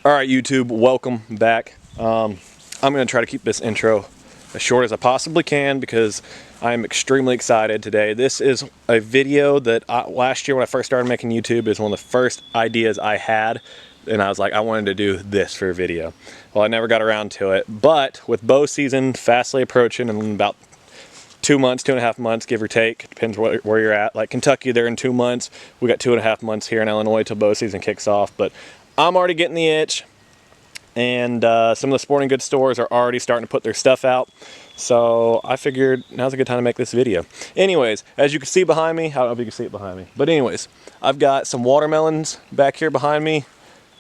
All right, YouTube, welcome back. I'm going to try to keep this intro as short as I possibly can because I'm extremely excited today. This is a video that last year when I first started making YouTube is one of the first ideas I had, and I was like, I wanted to do this for a video. Well, I never got around to it, but with bow season fastly approaching in about 2 months, 2.5 months, give or take, depends where you're at. Like Kentucky, they're in 2 months. We got 2.5 months here in Illinois till bow season kicks off, but I'm already getting the itch. And some of the sporting goods stores are already starting to put their stuff out. So I figured now's a good time to make this video. Anyways, as you can see behind me, I don't know if you can see it behind me, but anyways, I've got some watermelons back here behind me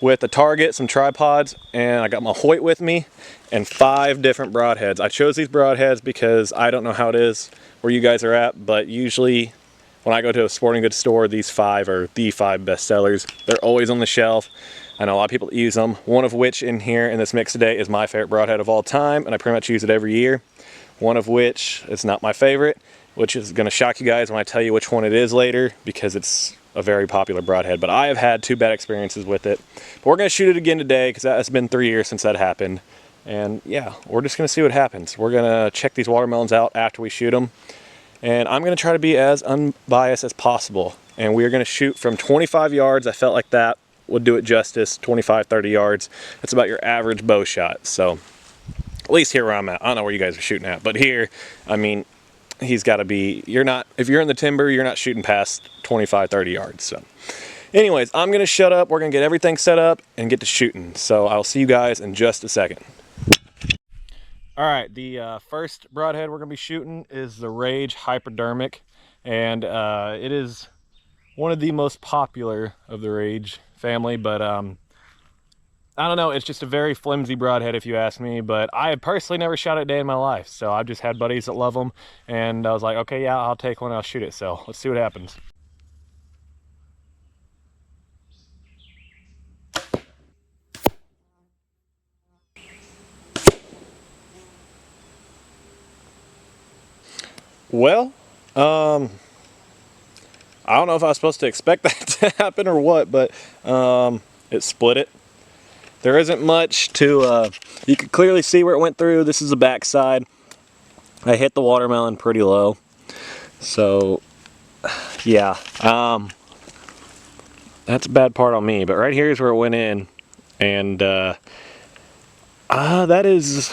with a target, some tripods, and I got my Hoyt with me and 5 different broadheads. I chose these broadheads because I don't know how it is where you guys are at, but usually when I go to a sporting goods store, these 5 are the 5 best sellers. They're always on the shelf. I know a lot of people that use them, one of which in here in this mix today is my favorite broadhead of all time, and I pretty much use it every year. One of which is not my favorite, which is going to shock you guys when I tell you which one it is later, because it's a very popular broadhead, but I have had 2 bad experiences with it. But we're going to shoot it again today, because it's been 3 years since that happened. And yeah, we're just going to see what happens. We're going to check these watermelons out after we shoot them. And I'm going to try to be as unbiased as possible. And we are going to shoot from 25 yards. I felt like that would do it justice. 25, 30 yards. That's about your average bow shot. So at least here where I'm at. I don't know where you guys are shooting at, but here, I mean, he's got to be, if you're in the timber, you're not shooting past 25, 30 yards. So anyways, I'm going to shut up. We're going to get everything set up and get to shooting. So I'll see you guys in just a second. All right, the first broadhead we're going to be shooting is the Rage Hypodermic, and it is one of the most popular of the Rage family, but I don't know, it's just a very flimsy broadhead if you ask me, but I have personally never shot it a day in my life, so I've just had buddies that love them, and I was like, okay, yeah, I'll take one, I'll shoot it, so let's see what happens. Well, I don't know if I was supposed to expect that to happen or what, but it split it. There isn't much to, you can clearly see where it went through. This is the back side. I hit the watermelon pretty low. So, yeah, that's a bad part on me. But right here is where it went in. And that is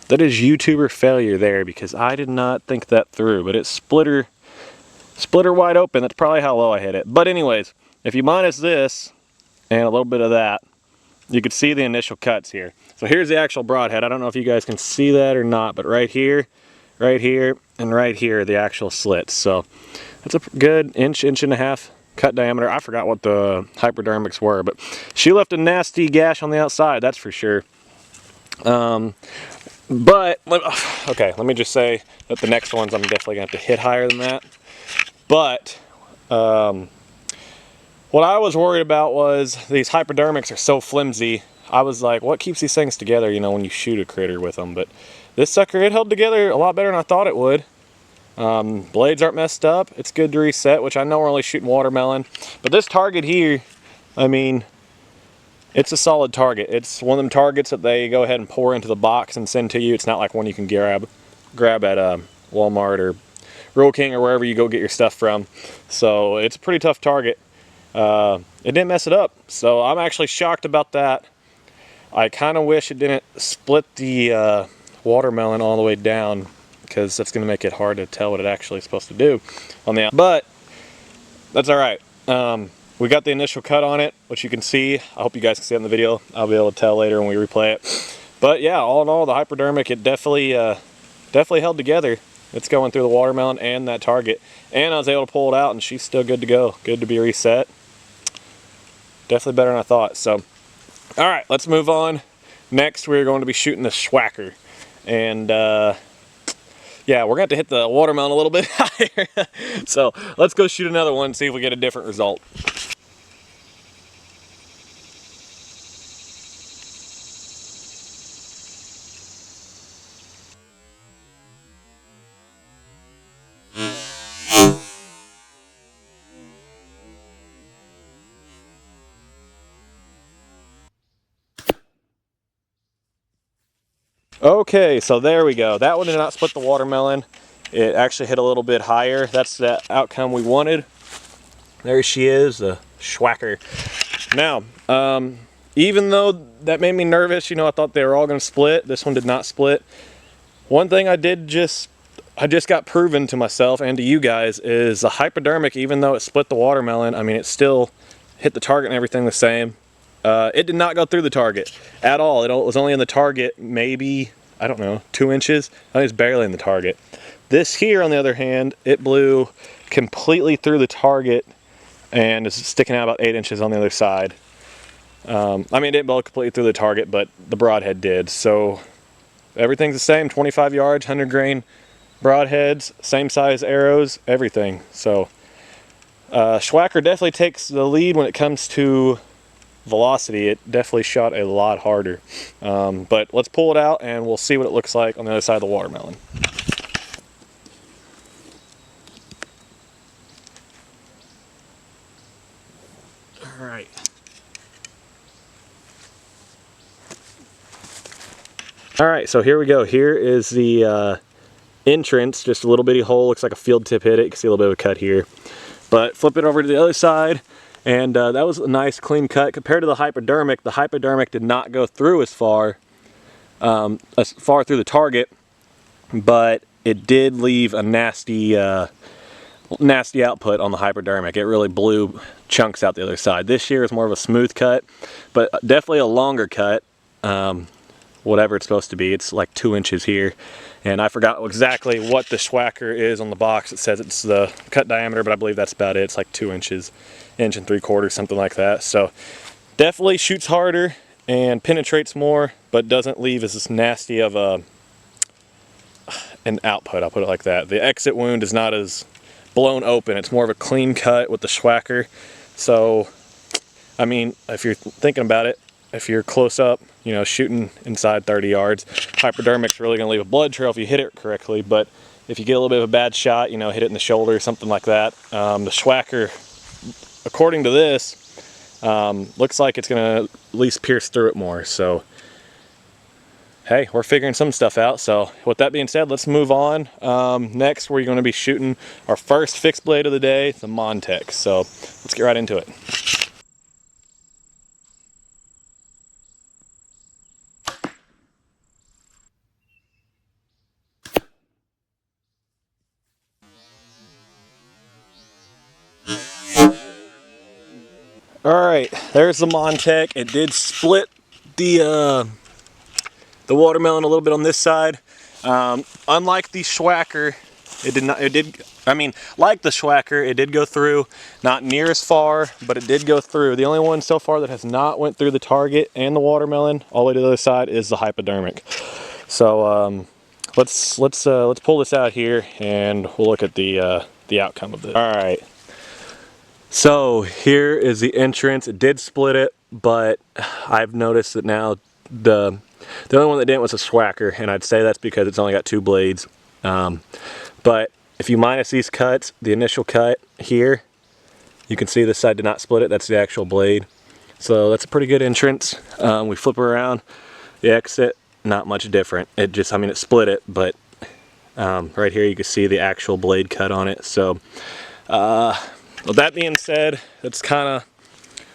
YouTuber failure there, because I did not think that through. But it split her wide open. That's probably how low I hit it. But anyways, if you minus this and a little bit of that, you could see the initial cuts here. So here's the actual broadhead. I don't know if you guys can see that or not, but right here, and right here are the actual slits. So that's a good inch and a half cut diameter. I forgot what the hypodermics were, but she left a nasty gash on the outside, that's for sure. But, okay, let me just say that the next ones I'm definitely gonna have to hit higher than that. But, what I was worried about was these hypodermics are so flimsy. I was like, what keeps these things together, you know, when you shoot a critter with them? But this sucker, it held together a lot better than I thought it would. Blades aren't messed up. It's good to reset, which I know we're only shooting watermelon. But this target here, I mean, it's a solid target. It's one of them targets that they go ahead and pour into the box and send to you. It's not like one you can grab at Walmart or Rural King or wherever you go get your stuff from. So it's a pretty tough target. It didn't mess it up, so I'm actually shocked about that. I kind of wish it didn't split the watermelon all the way down, because that's going to make it hard to tell what it actually is supposed to do on the outside. But that's all right. We got the initial cut on it, which you can see. I hope you guys can see it in the video. I'll be able to tell later when we replay it. But yeah, all in all, the hypodermic, it definitely held together. It's going through the watermelon and that target, and I was able to pull it out, and she's still good to go, good to be reset. Definitely better than I thought. So, all right, let's move on. Next, we're going to be shooting the Schwacker, and yeah, we're going to have to hit the watermelon a little bit higher. So let's go shoot another one, see if we get a different result. Okay, so there we go. That one did not split the watermelon. It actually hit a little bit higher. That's the outcome we wanted. There she is, the schwacker. Now, even though that made me nervous, you know, I thought they were all going to split. This one did not split. One thing I just got proven to myself and to you guys is the hypodermic, even though it split the watermelon, I mean, it still hit the target and everything the same. It did not go through the target at all. It was only in the target maybe, I don't know, 2 inches. I think it's barely in the target. This here, on the other hand, it blew completely through the target and is sticking out about 8 inches on the other side. I mean, it didn't blow completely through the target, but the broadhead did. So everything's the same, 25 yards, 100 grain broadheads, same size arrows, everything. So Schwacker definitely takes the lead when it comes to velocity. It definitely shot a lot harder. But let's pull it out and we'll see what it looks like on the other side of the watermelon. All right. All right, so here we go. Here is the entrance, just a little bitty hole. Looks like a field tip hit it. You can see a little bit of a cut here. But flip it over to the other side, and that was a nice clean cut. Compared to the hypodermic did not go through as far through the target, but it did leave a nasty output on the hypodermic. It really blew chunks out the other side. This here is more of a smooth cut, but definitely a longer cut. Whatever it's supposed to be. It's like 2 inches here, and I forgot exactly what the Schwacker is on the box. It says it's the cut diameter, but I believe that's about it. It's like 2 inches, 1.75 inches, something like that. So definitely shoots harder and penetrates more, but doesn't leave as nasty of an output. I'll put it like that. The exit wound is not as blown open. It's more of a clean cut with the Schwacker. So I mean, if you're thinking about it, if you're close up, you know, shooting inside 30 yards, hypodermic's really going to leave a blood trail if you hit it correctly. But if you get a little bit of a bad shot, you know, hit it in the shoulder, something like that, the Schwacker, according to this, looks like it's going to at least pierce through it more. So, hey, we're figuring some stuff out. So with that being said, let's move on. Next, we're going to be shooting our first fixed blade of the day, the Montech. So let's get right into it. Alright, there's the Montech. It did split the watermelon a little bit on this side. Unlike the Schwacker, like the Schwacker, it did go through, not near as far, but it did go through. The only one so far that has not went through the target and the watermelon all the way to the other side is the hypodermic. So let's pull this out here and we'll look at the outcome of this. Alright. So here is the entrance. It did split it, but I've noticed that now the only one that didn't was a Schwacker, and I'd say that's because it's only got 2 blades. But if you minus these cuts, the initial cut here, you can see this side did not split it. That's the actual blade. So that's a pretty good entrance. We flip her around, the exit, not much different. It just, I mean, it split it, but right here you can see the actual blade cut on it. So with that being said, that's kind of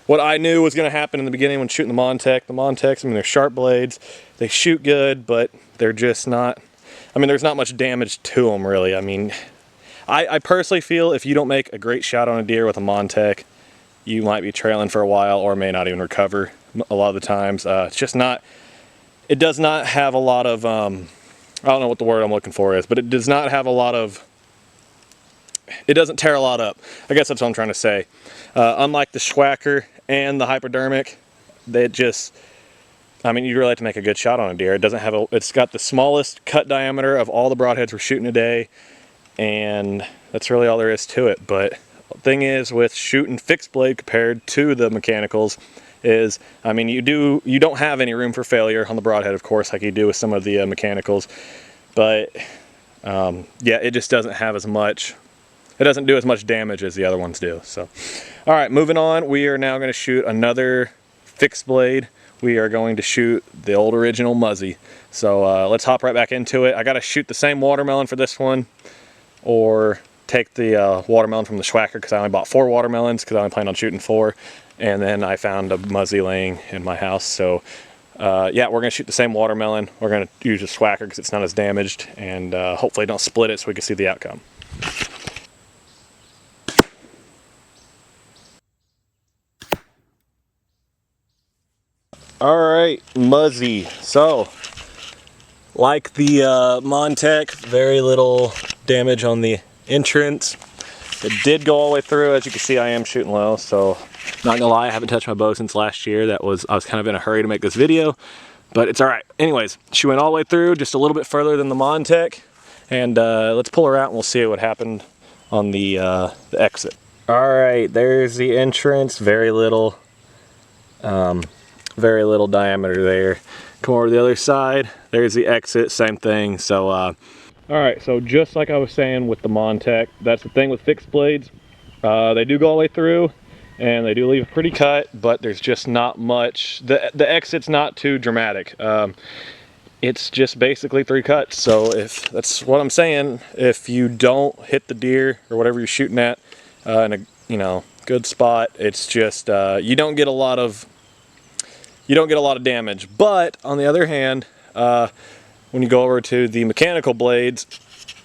what I knew was going to happen in the beginning when shooting the Montech. The Montechs, I mean, they're sharp blades. They shoot good, but they're just not, I mean, there's not much damage to them, really. I mean, I personally feel if you don't make a great shot on a deer with a Montech, you might be trailing for a while or may not even recover a lot of the times. It's just not, it does not have a lot of, I don't know what the word I'm looking for is, but it does not have a lot of, it doesn't tear a lot up. I guess that's what I'm trying to say. Unlike the Schwacker and the hypodermic, they just, I mean, you really have to make a good shot on a deer. It doesn't have it's got the smallest cut diameter of all the broadheads we're shooting today, and that's really all there is to it. But the thing is, with shooting fixed blade compared to the mechanicals, is, I mean, you don't have any room for failure on the broadhead, of course, like you do with some of the mechanicals. But yeah, it just doesn't have as much. It doesn't do as much damage as the other ones do. So, all right, moving on. We are now going to shoot another fixed blade, we are going to shoot the old original Muzzy. So let's hop right back into it. I got to shoot the same watermelon for this one, or take the watermelon from the Schwacker, because I only bought 4 watermelons because I only planned on shooting 4. And then I found a Muzzy laying in my house. So yeah, we're going to shoot the same watermelon. We're going to use a Schwacker because it's not as damaged, and hopefully don't split it so we can see the outcome. Alright, Muzzy. So, like the Montech, very little damage on the entrance. It did go all the way through. As you can see, I am shooting low, so not gonna lie, I haven't touched my bow since last year. I was kind of in a hurry to make this video, but it's alright. Anyways, she went all the way through, just a little bit further than the Montech, and let's pull her out and we'll see what happened on the exit. Alright, there's the entrance. Very little diameter there. Come over to the other side, there's the exit, same thing. So alright, so just like I was saying with the Montech, that's the thing with fixed blades. They do go all the way through and they do leave a pretty cut, but there's just not much. The exit's not too dramatic. It's just basically 3 cuts. So if that's what I'm saying, if you don't hit the deer or whatever you're shooting at in a good spot, it's just you don't get a lot of damage. But on the other hand, when you go over to the mechanical blades,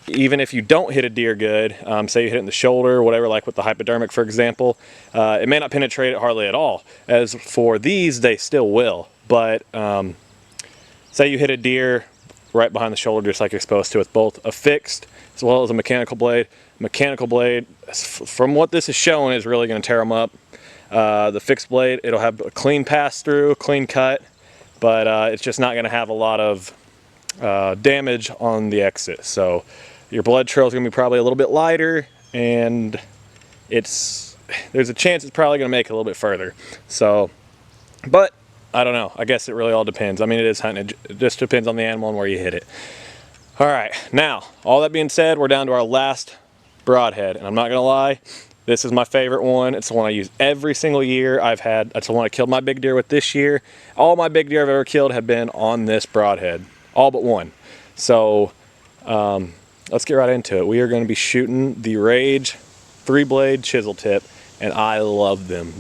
even if you don't hit a deer good, say you hit it in the shoulder or whatever, like with the Hypodermic for example, it may not penetrate it hardly at all. As for these, they still will. But say you hit a deer right behind the shoulder just like you're supposed to with both a fixed as well as a mechanical blade. Mechanical blade, from what this is showing, is really going to tear them up. The fixed blade, it'll have a clean pass through, clean cut, but it's just not going to have a lot of damage on the exit. So your blood trail is going to be probably a little bit lighter, and there's a chance it's probably going to make it a little bit further. So, but I don't know. I guess it really all depends. I mean, it is hunting. It just depends on the animal and where you hit it. All right, now all that being said, we're down to our last broadhead, and I'm not going to lie, this is my favorite one. It's the one I use every single year. That's the one I killed my big deer with this year. All my big deer I've ever killed have been on this broadhead, all but one. So let's get right into it. We are going to be shooting the Rage 3-blade chisel tip, and I love them.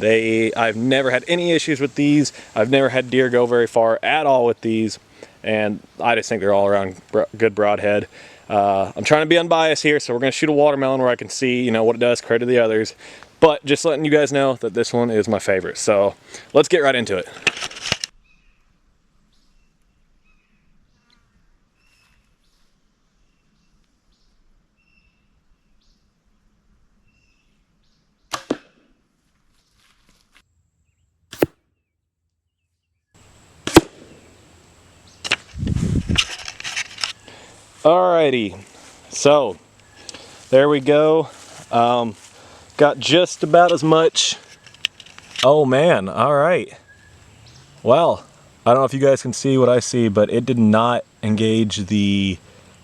I've never had any issues with these. I've never had deer go very far at all with these, and I just think they're all around good broadhead. I'm trying to be unbiased here, so we're going to shoot a watermelon where I can see, what it does compared to the others. But just letting you guys know that this one is my favorite. So let's get right into it. Alrighty, so there we go. Got just about as much. Oh man, alright. Well, I don't know if you guys can see what I see, but it did not engage the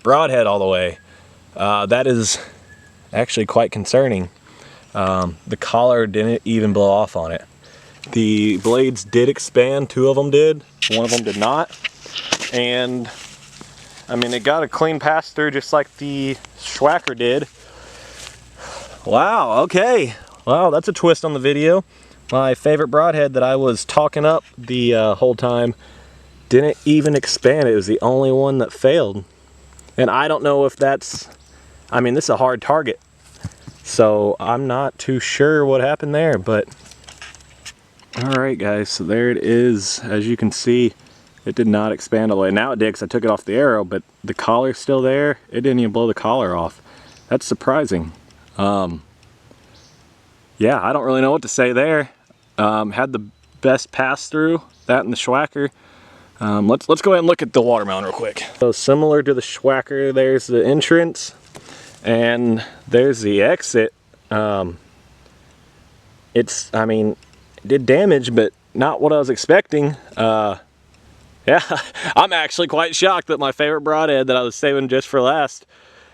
broadhead all the way. That is actually quite concerning. The collar didn't even blow off on it. The blades did expand, 2 of them did, 1 of them did not. And I mean, it got a clean pass through just like the Schwacker did. Wow, okay. Wow, that's a twist on the video. My favorite broadhead that I was talking up the whole time didn't even expand. It was the only one that failed. And I don't know if that's, I mean, this is a hard target. So I'm not too sure what happened there, but alright guys, so there it is. As you can see, it did not expand all the way. Now it did because I took it off the arrow, but the collar's still there. It didn't even blow the collar off. That's surprising. Yeah, I don't really know what to say there. Had the best pass through, that and the Schwacker. Let's go ahead and look at the watermelon real quick. So similar to the Schwacker, there's the entrance and there's the exit. I mean, it did damage, but not what I was expecting. Yeah, I'm actually quite shocked that my favorite broadhead that I was saving just for last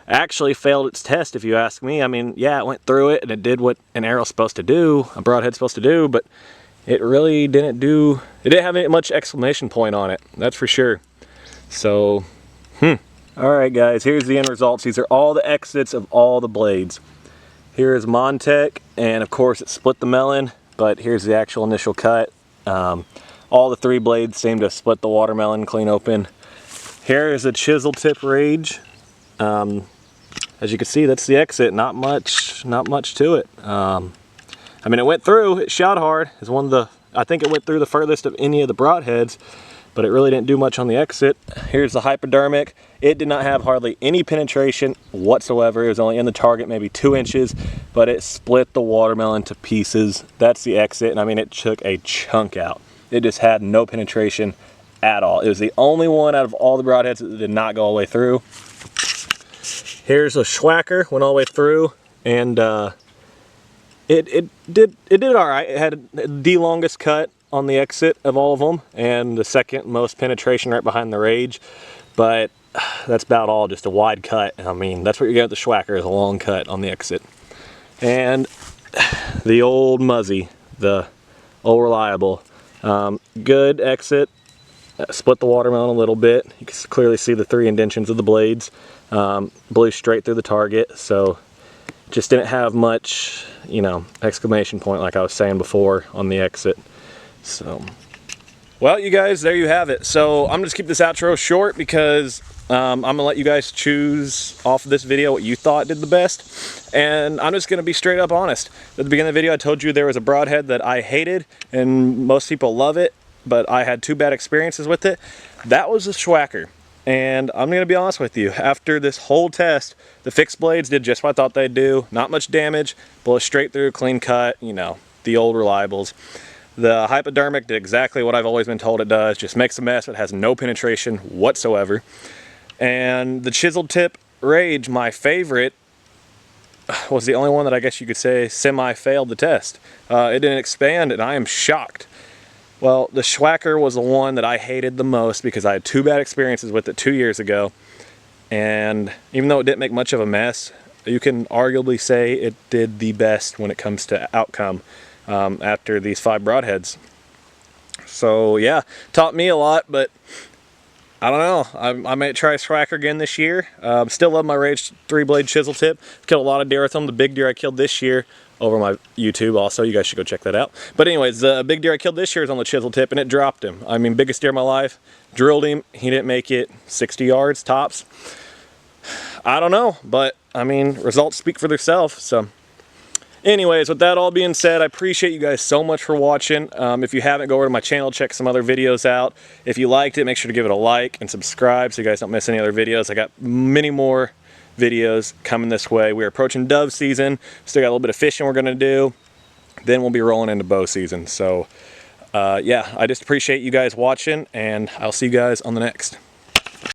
actually failed its test, if you ask me. I mean, yeah, it went through it and it did what an arrow's supposed to do, a broadhead's supposed to do, but it really didn't have much exclamation point on it, that's for sure. So, Alright guys, here's the end results. These are all the exits of all the blades. Here is Montech, and of course it split the melon, but here's the actual initial cut. All the 3 blades seem to split the watermelon clean open. Here is a chisel tip rage. As you can see, that's the exit. Not much to it. I mean, it went through. It shot hard. It's one of the. I think it went through the furthest of any of the broadheads, but it really didn't do much on the exit. Here's the hypodermic. It did not have hardly any penetration whatsoever. It was only in the target maybe 2 inches, but it split the watermelon to pieces. That's the exit, and I mean, it took a chunk out. It just had no penetration at all. It was the only one out of all the broadheads that did not go all the way through. Here's a schwacker, went all the way through, and it did all right. It had the longest cut on the exit of all of them, and the second most penetration right behind the rage. But that's about all, just a wide cut. I mean, that's what you get with the schwacker, is a long cut on the exit. And the old Muzzy, the old reliable, good exit. Split the watermelon a little bit. You can clearly see the 3 indentions of the blades. Blew straight through the target, so just didn't have much, you know, exclamation point like I was saying before on the exit. So, well, you guys, there you have it. So I'm just keep this outro short because I'm gonna let you guys choose off of this video what you thought did the best, and I'm just gonna be straight up honest. At the beginning of the video, I told you there was a broadhead that I hated, and most people love it, but I had 2 bad experiences with it. That was a schwacker. And I'm gonna be honest with you, after this whole test, the fixed blades did just what I thought they'd do. Not much damage, blow straight through, clean cut, you know, the old reliables. The hypodermic did exactly what I've always been told it does, just makes a mess. It has no penetration whatsoever. And the chisel tip rage, my favorite, was the only one that I guess you could say semi-failed the test. It didn't expand, and I am shocked. Well, the schwacker was the one that I hated the most because I had 2 bad experiences with it 2 years ago. And even though it didn't make much of a mess, you can arguably say it did the best when it comes to outcome after these 5 broadheads. So yeah, taught me a lot, but I don't know. I might try a schwacker again this year. Still love my Rage 3-blade chisel tip. Killed a lot of deer with them. The big deer I killed this year over my YouTube also, you guys should go check that out. But anyways, the big deer I killed this year is on the chisel tip, and it dropped him. I mean, biggest deer of my life. Drilled him. He didn't make it 60 yards tops. I don't know, but I mean, results speak for themselves. So anyways, with that all being said, I appreciate you guys so much for watching. If you haven't, go over to my channel, check some other videos out. If you liked it, make sure to give it a like and subscribe so you guys don't miss any other videos. I got many more videos coming this way. We're approaching dove season. Still got a little bit of fishing we're going to do. Then we'll be rolling into bow season. So yeah, I just appreciate you guys watching, and I'll see you guys on the next.